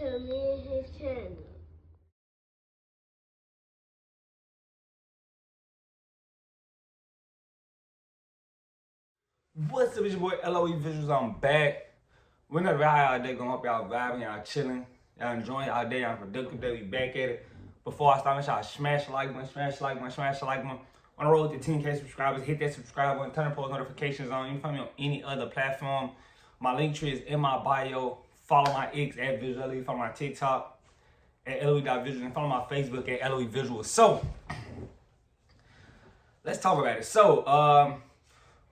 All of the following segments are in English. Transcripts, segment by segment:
to me and his channel. What's up, it's your boy LOE Visuals. I'm back. We're not how y'all day going. Hope y'all vibing, y'all chilling, y'all enjoying y'all day, y'all productive day. We back at it. Before I start, make sure y'all smash the like button, smash the like button, smash the like button. On the road to 10K subscribers, hit that subscribe button, turn the post notifications on. You can find me on any other platform. My link tree is in my bio. Follow my X at Visual LOE. Follow my TikTok at LOE.visuals and follow my Facebook at LOE Visuals. So, let's talk about it. So,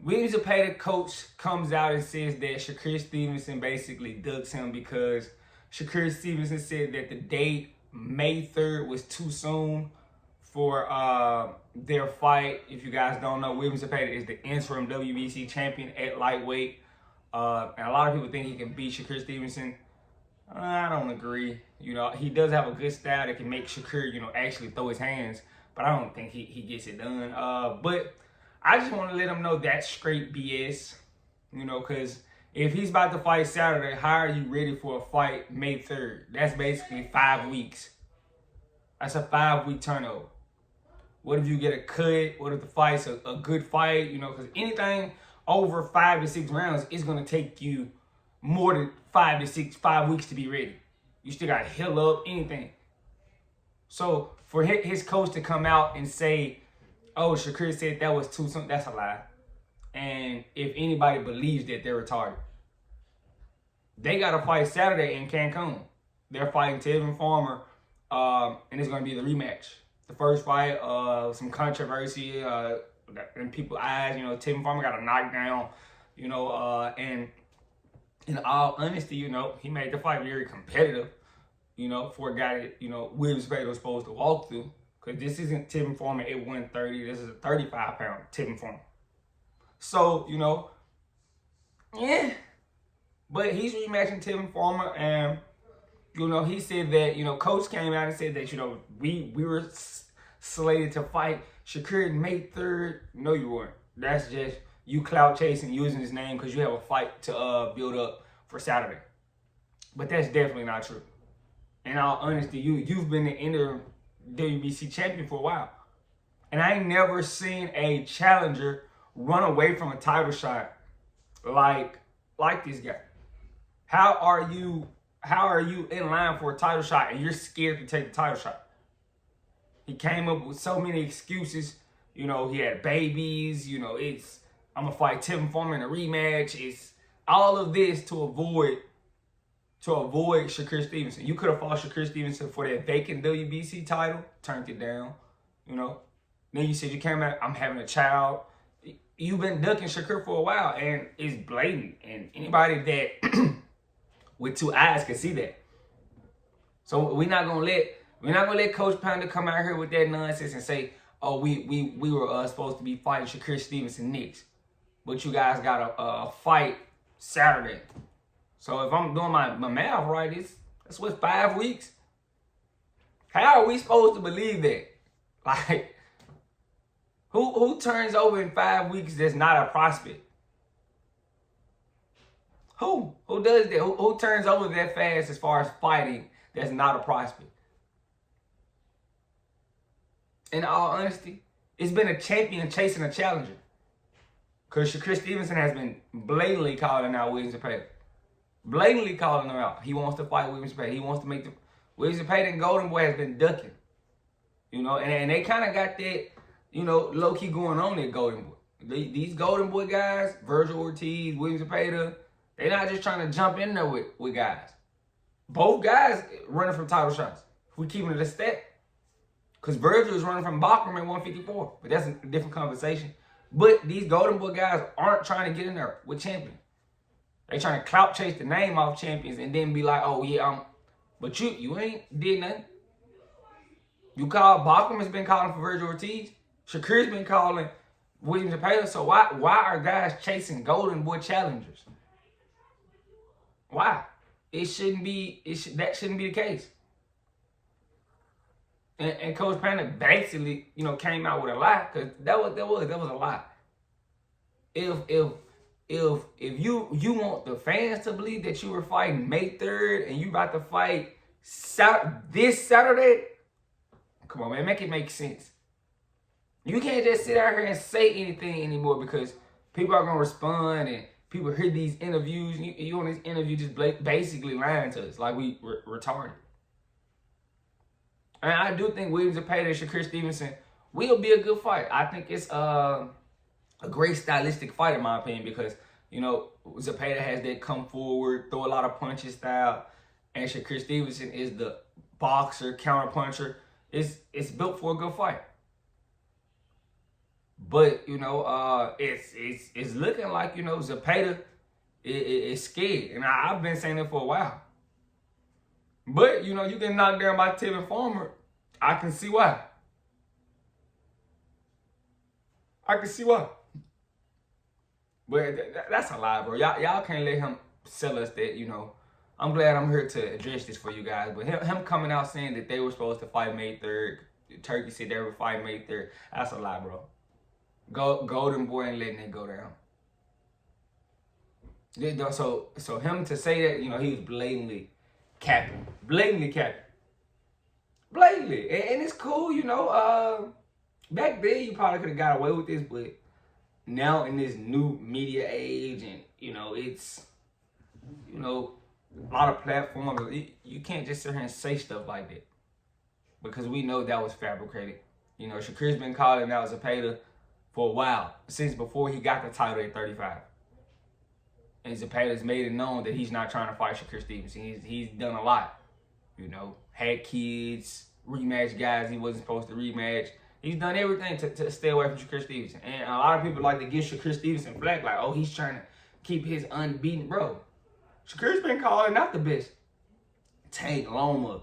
William Zepeda coach comes out and says that Shakur Stevenson basically ducks him because Shakur Stevenson said that the date May 3rd was too soon for their fight. If you guys don't know, William Zepeda is the interim WBC champion at lightweight. And a lot of people think he can beat Shakur Stevenson. I don't agree. You know, he does have a good style that can make Shakur, actually throw his hands. But I don't think he gets it done. But I just want to let him know that's straight BS, because if he's about to fight Saturday, how are you ready for a fight May 3rd? That's basically 5 weeks. That's a 5-week turnover. What if you get a cut? What if the fight's a good fight? Because anything over 5 to 6 rounds is going to take you more than 5 weeks to be ready. You still got to heal up, anything. So for his coach to come out and say, oh, Shakur said that was too soon, that's a lie. And if anybody believes that, they're retarded. They got to fight Saturday in Cancun. They're fighting Tevin Farmer, and it's going to be the rematch. The first fight, some controversy in people's eyes. Tevin Farmer got a knockdown, and in all honesty, he made the fight very competitive, for a guy that, William Zepeda was supposed to walk through. Because this isn't Tevin Farmer at 130. This is a 35-pound Tevin Farmer. So, yeah. But he's rematching Tevin Farmer. And, he said that, Coach came out and said that, we were slated to fight Shakur May 3rd. No, you weren't. That's just you clout chasing, using his name because you have a fight to build up for Saturday. But that's definitely not true. In all honesty, you've been the interim WBC champion for a while. And I ain't never seen a challenger run away from a title shot like this guy. How are you in line for a title shot and you're scared to take the title shot? He came up with so many excuses. He had babies, it's I'm gonna fight Tevin Farmer in a rematch. It's all of this to avoid Shakur Stevenson. You could have fought Shakur Stevenson for that vacant WBC title, turned it down, Then you said you came out, I'm having a child. You've been ducking Shakur for a while, and it's blatant. And anybody that with 2 eyes can see that. So we're not gonna let Coach Panda come out here with that nonsense and say, oh, we were supposed to be fighting Shakur Stevenson next, but you guys got a fight Saturday. So if I'm doing my math right, that's what, 5 weeks? How are we supposed to believe that? Like, who turns over in 5 weeks that's not a prospect? Who does that? Who turns over that fast as far as fighting that's not a prospect? In all honesty, it's been a champion chasing a challenger. Because Shakur Stevenson has been blatantly calling out William Zepeda. Blatantly calling him out. He wants to fight William Zepeda. He wants to make the William Zepeda and Golden Boy has been ducking. And they kind of got that, low-key going on at Golden Boy. These Golden Boy guys, Virgil Ortiz, William Zepeda, they're not just trying to jump in there with guys. Both guys running from title shots. If we keeping it a step. Because Virgil is running from Bachman at 154. But that's a different conversation. But these Golden Boy guys aren't trying to get in there with champions. They trying to clout chase the name off champions and then be like, oh yeah, but you ain't did nothing. You call Bachman has been calling for Virgil Ortiz. Shakur's been calling William Zepeda. So why are guys chasing Golden Boy challengers? Why? That shouldn't be the case. And Coach Panda basically, came out with a lie, because that was a lie. If you want the fans to believe that you were fighting May 3rd and you about to fight this Saturday, come on, man, make it make sense. You can't just sit out here and say anything anymore because people are gonna respond and people hear these interviews. And you on this interview just basically lying to us like we retarded. And I do think William Zepeda and Shakur Stevenson will be a good fight. I think it's a great stylistic fight in my opinion because, you know, Zepeda has that come forward, throw a lot of punches style, and Shakur Stevenson is the boxer, counter puncher. It's built for a good fight. But, you know, it's looking like, you know, Zepeda is scared. And I've been saying it for a while. But, you know, you get knocked down by Tevin Farmer. I can see why. I can see why. But that's a lie, bro. Y'all can't let him sell us that, you know. I'm glad I'm here to address this for you guys. But him coming out saying that they were supposed to fight May 3rd. Turkey said they would fight May 3rd. That's a lie, bro. Golden Boy ain't letting it go down. So him to say that, you know, he was blatantly capping. Blatantly capping. Blatantly. And it's cool, you know. Back then, you probably could have got away with this, but now in this new media age and, you know, it's, you know, a lot of platforms, you can't just sit here and say stuff like that because we know that was fabricated. You know, Shakur's been calling out Zepeda for a while, since before he got the title at 35. And Zepeda's made it known that he's not trying to fight Shakur Stevenson. He's done a lot, you know, had kids, rematch guys he wasn't supposed to rematch. He's done everything to stay away from Shakur Stevenson. And a lot of people like to give Shakur Stevenson flack, like, oh, he's trying to keep his unbeaten. Bro, Shakur's been calling out the best. Tank, Loma,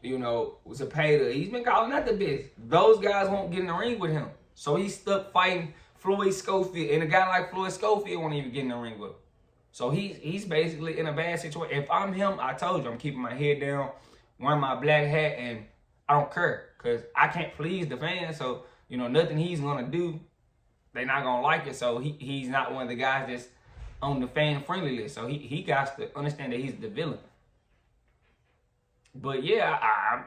you know, Zepeda, he's been calling out the best. Those guys won't get in the ring with him. So he's stuck fighting Floyd Schofield. And a guy like Floyd Schofield won't even get in the ring with him. So he's basically in a bad situation. If I'm him, I told you, I'm keeping my head down, wearing my black hat, and I don't care. Because I can't please the fans. So, you know, nothing he's going to do, they're not going to like it. So he's not one of the guys that's on the fan-friendly list. So he got to understand that he's the villain. But, yeah,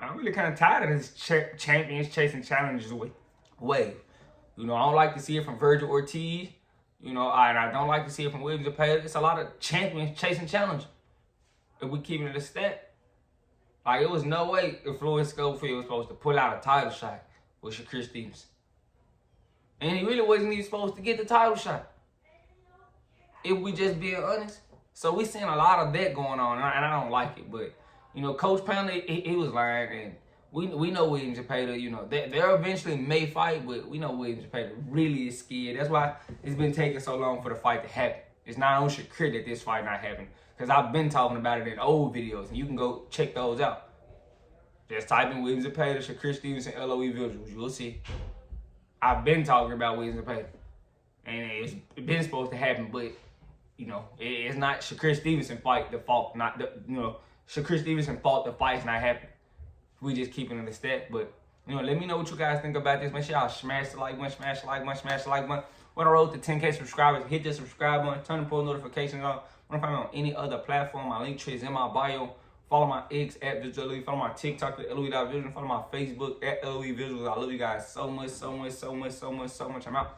I'm really kind of tired of this champions chasing challenges wave. You know, I don't like to see it from Virgil Ortiz. You know, and I don't like to see it from William Zepeda. It's a lot of champions chasing challenge. If we keep it a stat. Like, it was no way if Floyd Schofield was supposed to pull out a title shot with Shakur Stevenson. And he really wasn't even supposed to get the title shot. If we just being honest. So we seeing a lot of that going on, and I don't like it. But, you know, Coach Poundley, he was lying, and we know William Zepeda, you know, they eventually may fight, but we know William Zepeda really is scared. That's why it's been taking so long for the fight to happen. It's not on Shakur that this fight not happening. Because I've been talking about it in old videos, and you can go check those out. Just type in William Zepeda, Shakur Stevenson, LOE visuals. You'll see. I've been talking about William Zepeda. And it's been supposed to happen, but, you know, it's not Shakur Stevenson fight the fault. Not the, you know, Shakur Stevenson fault the fight's not happening. We just keeping it a stat. But, you know, let me know what you guys think about this. Make sure y'all smash the like button, smash the like button, smash the like button. We're on the road to 10K subscribers. Hit the subscribe button, turn the post notifications on. Want to find me on any other platform? My link tree is in my bio. Follow my X at Visual. Follow my TikTok at LOE.Vision. Follow my Facebook at LOE Visuals. I love you guys so much, so much, so much, so much, so much. I'm out.